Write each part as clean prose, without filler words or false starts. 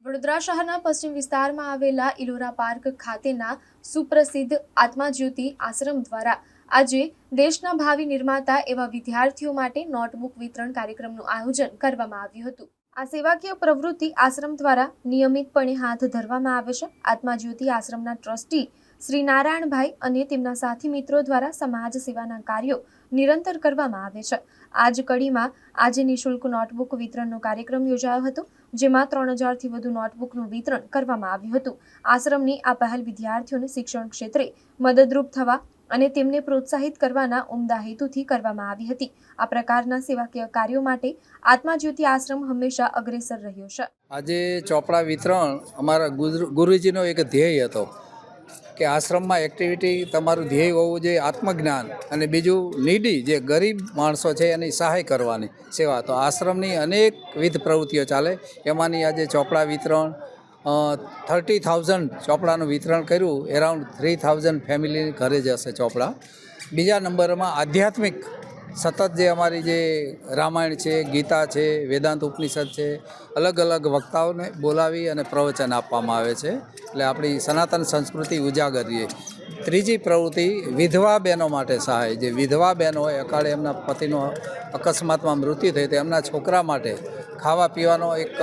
વડોદરા શહેરના પશ્ચિમ વિસ્તારમાં આવેલા ઇલોરા પાર્ક ખાતેના સુપ્રસિદ્ધ આત્માજ્યોતિ આશ્રમ દ્વારા આજે દેશના ભાવિ નિર્માતા એવા વિદ્યાર્થીઓ માટે નોટબુક વિતરણ કાર્યક્રમનું આયોજન કરવામાં આવ્યું હતું। આ સેવાકીય પ્રવૃત્તિ આશ્રમ દ્વારા નિયમિતપણે હાથ ધરવામાં આવે છે। આત્માજ્યોતિ આશ્રમના ટ્રસ્ટી શ્રી નારાયણભાઈ અને તેમના સાથી મિત્રો દ્વારા સમાજ સેવાના કાર્યો નિરંતર કરવામાં આવે છે। આ જ કડીમાં આજે નિઃશુલ્ક નોટબુક વિતરણનો કાર્યક્રમ યોજાયો હતો, જેમાં 3000 થી વધુ નોટબુકનું વિતરણ કરવામાં આવ્યું હતું। આશ્રમની આ પહેલ વિદ્યાર્થીઓને શિક્ષણ ક્ષેત્રે મદદરૂપ થવા અને તેમને પ્રોત્સાહિત કરવાના ઉમદા હેતુથી કરવામાં આવી હતી। આ પ્રકારના સેવાકીય કાર્યો માટે આત્માજ્યોતિ આશ્રમ હંમેશા અગ્રેસર રહ્યો છે। આજે ચોપડા વિતરણ અમારા ગુરુજીનો એક ધ્યેય હતો કે આશ્રમમાં એક્ટિવિટી તમારું ધ્યેય હોવું જોઈએ આત્મજ્ઞાન, અને બીજું નીડી જે ગરીબ માણસો છે એની સહાય કરવાની સેવા। તો આશ્રમની અનેકવિધ પ્રવૃત્તિઓ ચાલે, એમાંની આજે ચોપડા વિતરણ 30,000 ચોપડાનું વિતરણ કર્યું। એરાઉન્ડ 3,000 ફેમિલી ઘરે જશે ચોપડા। બીજા નંબરમાં આધ્યાત્મિક સતત જે અમારી જે રામાયણ છે, ગીતા છે, વેદાંત ઉપનિષદ છે, અલગ અલગ વક્તાઓને બોલાવી અને પ્રવચન આપવામાં આવે છે, એટલે આપણી સનાતન સંસ્કૃતિ ઉજાગર રહે। ત્રીજી પ્રવૃત્તિ વિધવા બહેનો માટે સહાય। જે વિધવા બહેનો હોય, અકાળે એમના પતિનો અકસ્માતમાં મૃત્યુ થયું તો એમના છોકરા માટે ખાવા પીવાનો એક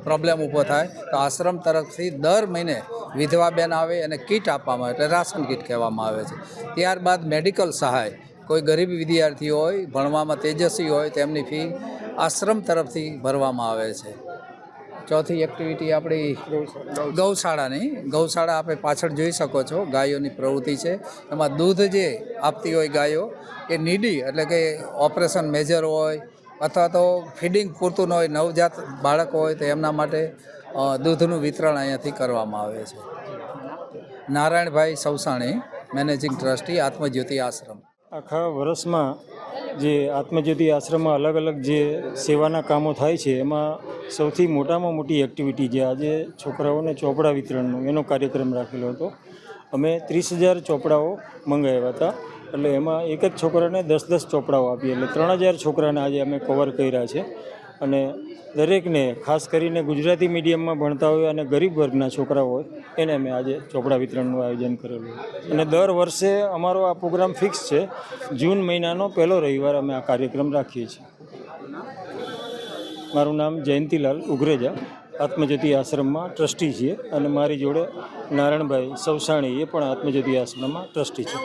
પ્રોબ્લેમ ઊભો થાય, તો આશ્રમ તરફથી દર મહિને વિધવા બહેન આવે અને કીટ આપવામાં આવે, એટલે રાશન કીટ કહેવામાં આવે છે। ત્યારબાદ મેડિકલ સહાય, કોઈ ગરીબ વિદ્યાર્થી હોય, ભણવામાં તેજસ્વી હોય, તેમની ફી આશ્રમ તરફથી ભરવામાં આવે છે। ચોથી એક્ટિવિટી આપણી ગૌશાળા આપણે પાછળ જોઈ શકો છો, ગાયોની પ્રવૃત્તિ છે। એમાં દૂધ જે આપતી હોય ગાયો, એ નીડી એટલે કે ઓપરેશન મેજર હોય અથવા તો ફીડિંગ પૂરતું ન હોય, નવજાત બાળક હોય, તો એમના માટે દૂધનું વિતરણ અહીંયાથી કરવામાં આવે છે। નારાયણભાઈ સવસાણી, મેનેજિંગ ટ્રસ્ટી, આત્મજ્યોતિ આશ્રમ। આખા વર્ષમાં જે આત્મજ્યોતિ આશ્રમમાં અલગ અલગ જે સેવાના કામો થાય છે, એમાં સૌથી મોટામાં મોટી એક્ટિવિટી જે આજે છોકરાઓને ચોપડા વિતરણનો એનો કાર્યક્રમ રાખેલો હતો। અમે 30,000 ચોપડાઓ મંગાવ્યા હતા, એટલે એમાં એક જ છોકરાને 10-10 ચોપડાઓ આપીએ, એટલે 3,000 છોકરાને આજે અમે કવર કર્યા છે। અને દરેકને, ખાસ કરીને ગુજરાતી મીડિયમમાં ભણતા હોય અને ગરીબ વર્ગના છોકરાઓ હોય, એને અમે આજે ચોપડા વિતરણનું આયોજન કરેલું। અને દર વર્ષે અમારો આ પ્રોગ્રામ ફિક્સ છે, જૂન મહિનાનો પહેલો રવિવાર અમે આ કાર્યક્રમ રાખીએ છીએ। મારું નામ જયંતિલાલ ઉઘરેજા, આત્મજ્યોતિ આશ્રમમાં ટ્રસ્ટી છીએ, અને મારી જોડે નારાયણભાઈ સવસાણી, એ પણ આત્મજ્યોતિ આશ્રમમાં ટ્રસ્ટી છે।